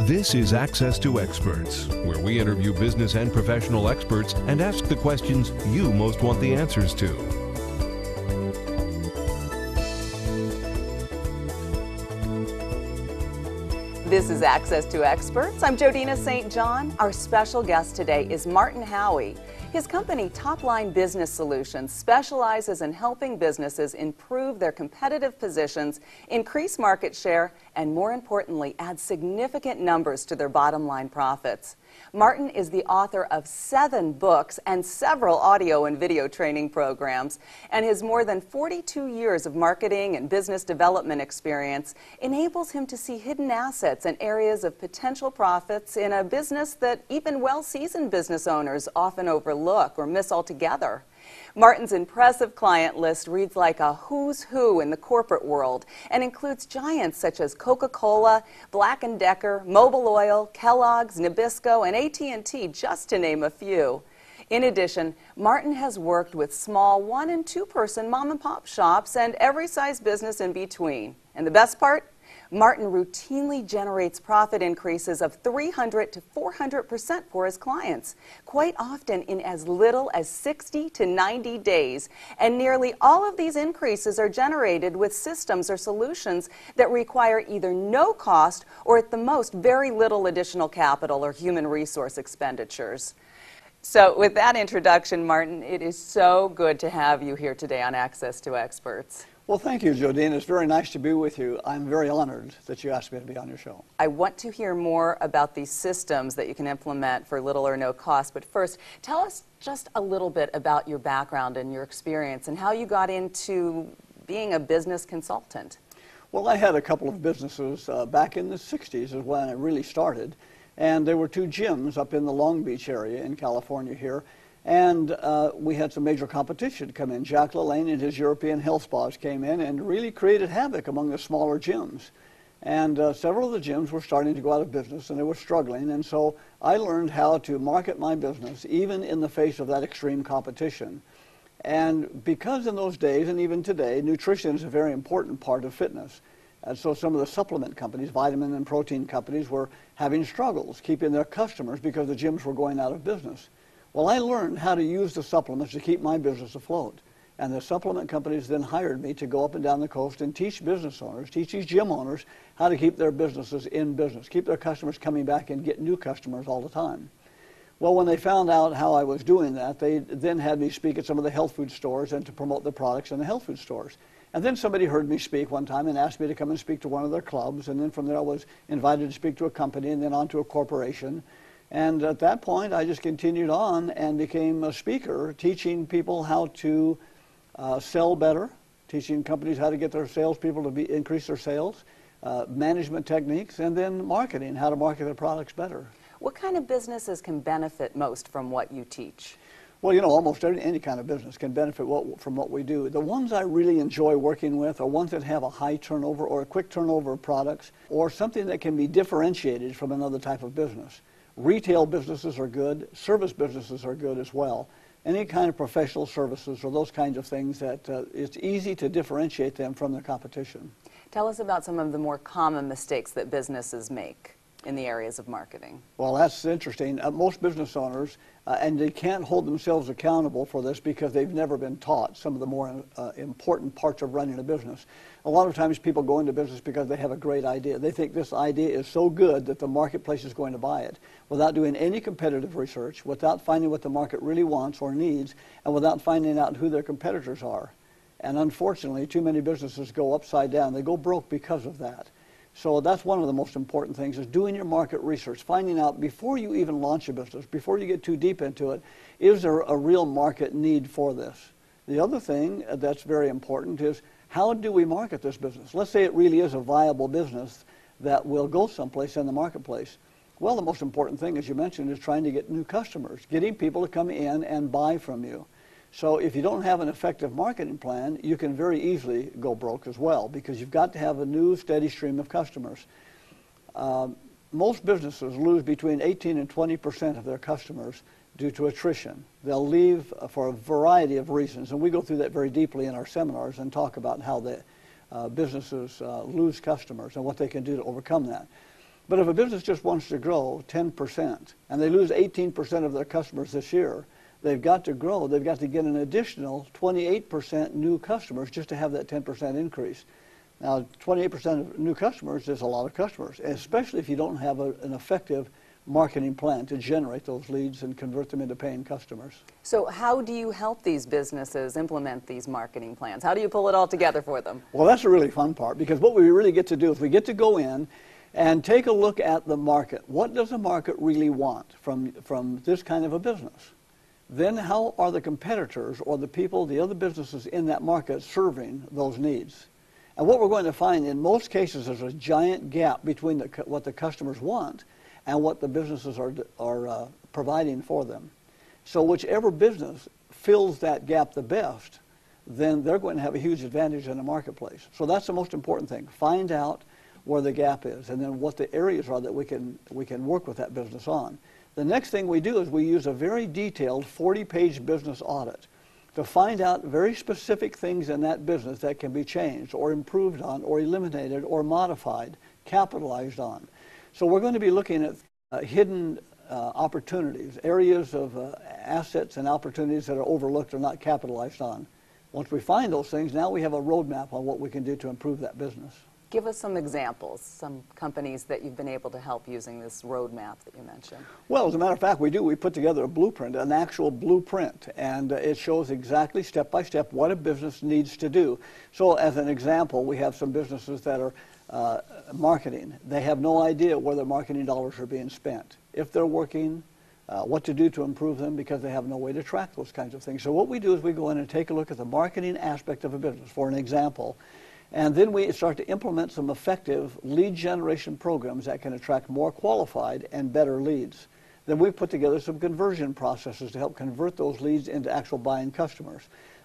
This is Access to Experts, where we interview business and professional experts and ask the questions you most want the answers to. This is Access to Experts. I'm Jodina St. John. Our special guest today is Martin Howey. His company, Top Line Business Solutions, specializes in helping businesses improve their competitive positions, increase market share, and more importantly, add significant numbers to their bottom line profits. Martin is the author of 7 books and several audio and video training programs, and his more than 42 years of marketing and business development experience enables him to see hidden assets and areas of potential profits in a business that even well-seasoned business owners often overlook or miss altogether. Martin's impressive client list reads like a who's who in the corporate world and includes giants such as Coca-Cola, Black & Decker, Mobil Oil, Kellogg's, Nabisco, and AT&T, just to name a few. In addition, Martin has worked with small 1- and 2-person mom-and-pop shops and every size business in between. And the best part? Martin routinely generates profit increases of 300 to 400% for his clients, quite often in as little as 60 to 90 days. And nearly all of these increases are generated with systems or solutions that require either no cost or at the most very little additional capital or human resource expenditures. So with that introduction, Martin, it is so good to have you here today on Access to Experts. Well, thank you, Jodine. It's very nice to be with you. I'm very honored that you asked me to be on your show. I want to hear more about these systems that you can implement for little or no cost. But first, tell us just a little bit about your background and your experience and how you got into being a business consultant. Well, I had a couple of businesses back in the 60s is when I really started. And there were 2 gyms up in the Long Beach area in California here. And we had some major competition come in. Jack LaLanne and his European health spas came in and really created havoc among the smaller gyms. And several of the gyms were starting to go out of business and they were struggling. And so I learned how to market my business even in the face of that extreme competition. And because in those days and even today, nutrition is a very important part of fitness. And so some of the supplement companies, vitamin and protein companies, were having struggles keeping their customers because the gyms were going out of business. Well, I learned how to use the supplements to keep my business afloat. And the supplement companies then hired me to go up and down the coast and teach business owners, teach these gym owners how to keep their businesses in business, keep their customers coming back and get new customers all the time. Well, when they found out how I was doing that, they then had me speak at some of the health food stores and to promote the products in the health food stores. And then somebody heard me speak one time and asked me to come and speak to one of their clubs. And then from there I was invited to speak to a company and then on to a corporation. And at that point, I just continued on and became a speaker, teaching people how to sell better, teaching companies how to get their salespeople to increase their sales, management techniques, and then marketing, how to market their products better. What kind of businesses can benefit most from what you teach? Well, you know, almost any kind of business can benefit from what we do. The ones I really enjoy working with are ones that have a high turnover or a quick turnover of products or something that can be differentiated from another type of business. Retail businesses are good. Service businesses are good as well. Any kind of professional services or those kinds of things that it's easy to differentiate them from their competition. Tell us about some of the more common mistakes that businesses make in the areas of marketing. Well, that's interesting. Most business owners, and they can't hold themselves accountable for this because they've never been taught some of the more important parts of running a business. A lot of times people go into business because they have a great idea. They think this idea is so good that the marketplace is going to buy it without doing any competitive research, without finding what the market really wants or needs, and without finding out who their competitors are. And unfortunately, too many businesses go upside down. They go broke because of that. So that's one of the most important things is doing your market research, finding out before you even launch a business, before you get too deep into it, is there a real market need for this? The other thing that's very important is how do we market this business? Let's say it really is a viable business that will go someplace in the marketplace. Well, the most important thing, as you mentioned, is trying to get new customers, getting people to come in and buy from you. So if you don't have an effective marketing plan, you can very easily go broke as well because you've got to have a new steady stream of customers. Most businesses lose between 18 and 20% of their customers due to attrition. They'll leave for a variety of reasons, and we go through that very deeply in our seminars and talk about how the businesses lose customers and what they can do to overcome that. But if a business just wants to grow 10% and they lose 18% of their customers this year, they've got to grow. They've got to get an additional 28% new customers just to have that 10% increase. Now, 28% of new customers is a lot of customers, especially if you don't have an effective marketing plan to generate those leads and convert them into paying customers. So how do you help these businesses implement these marketing plans? How do you pull it all together for them? Well, that's a really fun part, because what we really get to do is we get to go in and take a look at the market. What does the market really want from this kind of a business? Then how are the competitors or the people, the other businesses in that market serving those needs? And what we're going to find in most cases, there's a giant gap between what the customers want and what the businesses are providing for them. So whichever business fills that gap the best, then they're going to have a huge advantage in the marketplace. So that's the most important thing. Find out where the gap is, and then what the areas are that we can work with that business on. The next thing we do is we use a very detailed 40-page business audit to find out very specific things in that business that can be changed or improved on or eliminated or modified, capitalized on. So we're going to be looking at hidden opportunities, areas of assets and opportunities that are overlooked or not capitalized on. Once we find those things, now we have a roadmap on what we can do to improve that business. Give us some examples, some companies that you've been able to help using this roadmap that you mentioned. Well, as a matter of fact, we do. We put together a blueprint, an actual blueprint, and it shows exactly step by step what a business needs to do. So as an example, we have some businesses that are marketing. They have no idea where their marketing dollars are being spent, if they're working, what to do to improve them, because they have no way to track those kinds of things. So what we do is we go in and take a look at the marketing aspect of a business, for an example, and then we start to implement some effective lead generation programs that can attract more qualified and better leads. Then we put together some conversion processes to help convert those leads into actual buying customers.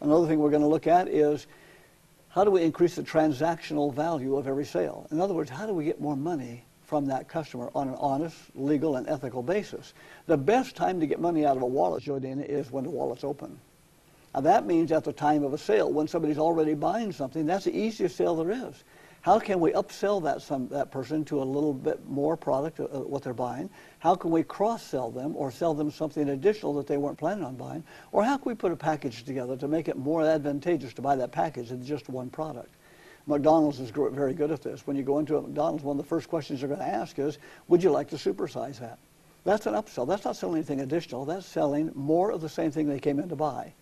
Another thing we're going to look at is how do we increase the transactional value of every sale? In other words, how do we get more money from that customer on an honest, legal, and ethical basis? The best time to get money out of a wallet, Jodina, is when the wallet's open. Now that means at the time of a sale, when somebody's already buying something, that's the easiest sale there is. How can we upsell that person to a little bit more product, what they're buying? How can we cross-sell them or sell them something additional that they weren't planning on buying? Or how can we put a package together to make it more advantageous to buy that package than just one product? McDonald's is very good at this. When you go into a McDonald's, one of the first questions they're going to ask is, would you like to supersize that? That's an upsell. That's not selling anything additional. That's selling more of the same thing they came in to buy.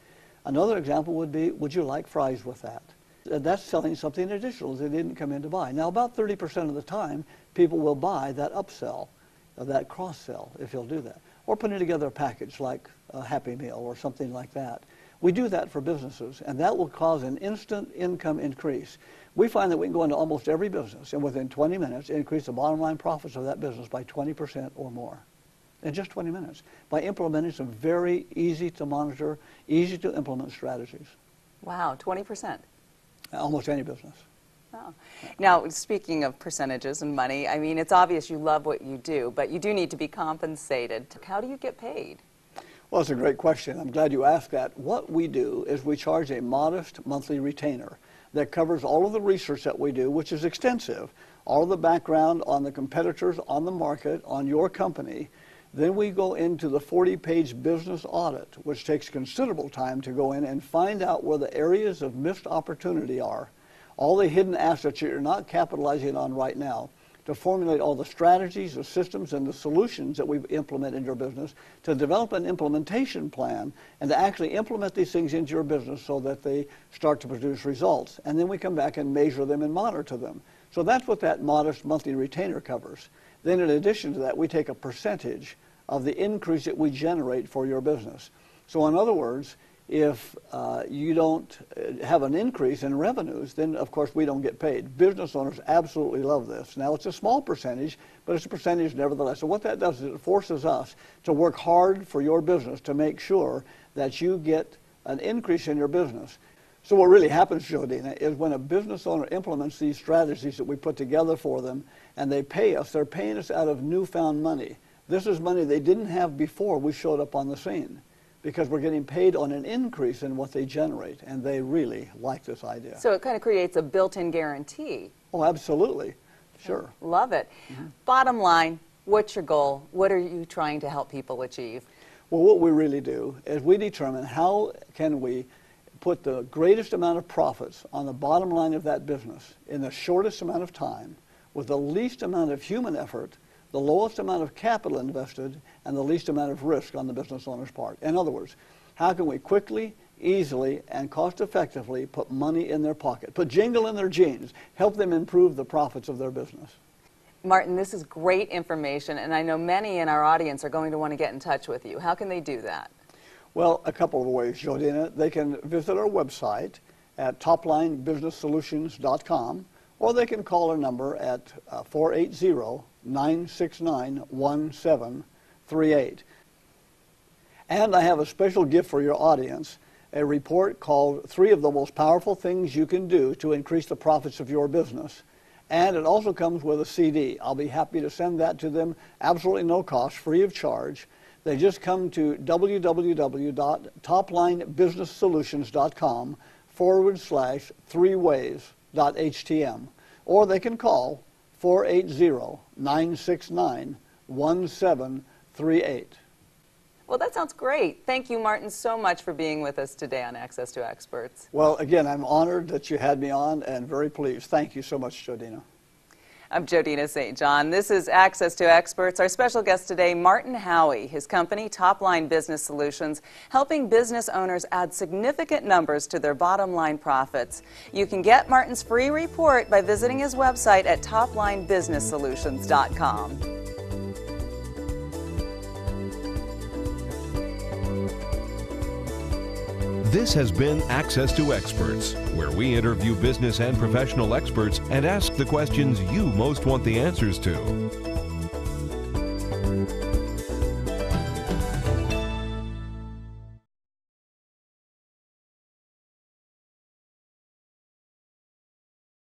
Another example would be, would you like fries with that? That's selling something additional they didn't come in to buy. Now, about 30% of the time, people will buy that upsell, that cross-sell, if you'll do that. Or putting together a package like a Happy Meal or something like that. We do that for businesses, and that will cause an instant income increase. We find that we can go into almost every business and within 20 minutes increase the bottom line profits of that business by 20% or more. In just 20 minutes, by implementing some very easy to monitor, easy to implement strategies. Wow, 20%. Almost any business. Oh. Now, speaking of percentages and money, I mean, it's obvious you love what you do, but you do need to be compensated. How do you get paid? Well, it's a great question. I'm glad you asked that. What we do is we charge a modest monthly retainer that covers all of the research that we do, which is extensive, all of the background on the competitors, on the market, on your company. Then we go into the 40-page business audit, which takes considerable time to go in and find out where the areas of missed opportunity are, all the hidden assets that you're not capitalizing on right now, to formulate all the strategies, the systems, and the solutions that we implement in your business, to develop an implementation plan, and to actually implement these things into your business so that they start to produce results. And then we come back and measure them and monitor them. So that's what that modest monthly retainer covers. Then in addition to that, we take a percentage of the increase that we generate for your business. So in other words, if you don't have an increase in revenues, then of course we don't get paid. Business owners absolutely love this. Now it's a small percentage, but it's a percentage nevertheless. So what that does is it forces us to work hard for your business to make sure that you get an increase in your business. So what really happens, Jodina, is when a business owner implements these strategies that we put together for them and they pay us, they're paying us out of newfound money. This is money they didn't have before we showed up on the scene, because we're getting paid on an increase in what they generate, and they really like this idea. So it kind of creates a built-in guarantee. Oh, absolutely. Sure. Love it. Bottom line, what's your goal? What are you trying to help people achieve? Well, what we really do is we determine how can we put the greatest amount of profits on the bottom line of that business in the shortest amount of time with the least amount of human effort, the lowest amount of capital invested, and the least amount of risk on the business owner's part. In other words, how can we quickly, easily, and cost-effectively put money in their pocket, put jingle in their jeans, help them improve the profits of their business? Martin, this is great information, and I know many in our audience are going to want to get in touch with you. How can they do that? Well, a couple of ways, Jodina. They can visit our website at toplinebusinesssolutions.com, or they can call our number at 480-969-1738. And I have a special gift for your audience, a report called 3 of the Most Powerful Things You Can Do to Increase the Profits of Your Business. And it also comes with a CD. I'll be happy to send that to them, absolutely no cost, free of charge. They just come to www.toplinebusinesssolutions.com/3ways.htm, or they can call 480-969-1738. Well, that sounds great. Thank you, Martin, so much for being with us today on Access to Experts. Well, again, I'm honored that you had me on and very pleased. Thank you so much, Jodina. I'm Jodina St. John. This is Access to Experts. Our special guest today, Martin Howey. His company, Top Line Business Solutions, helping business owners add significant numbers to their bottom line profits. You can get Martin's free report by visiting his website at toplinebusinesssolutions.com. This has been Access to Experts, where we interview business and professional experts and ask the questions you most want the answers to.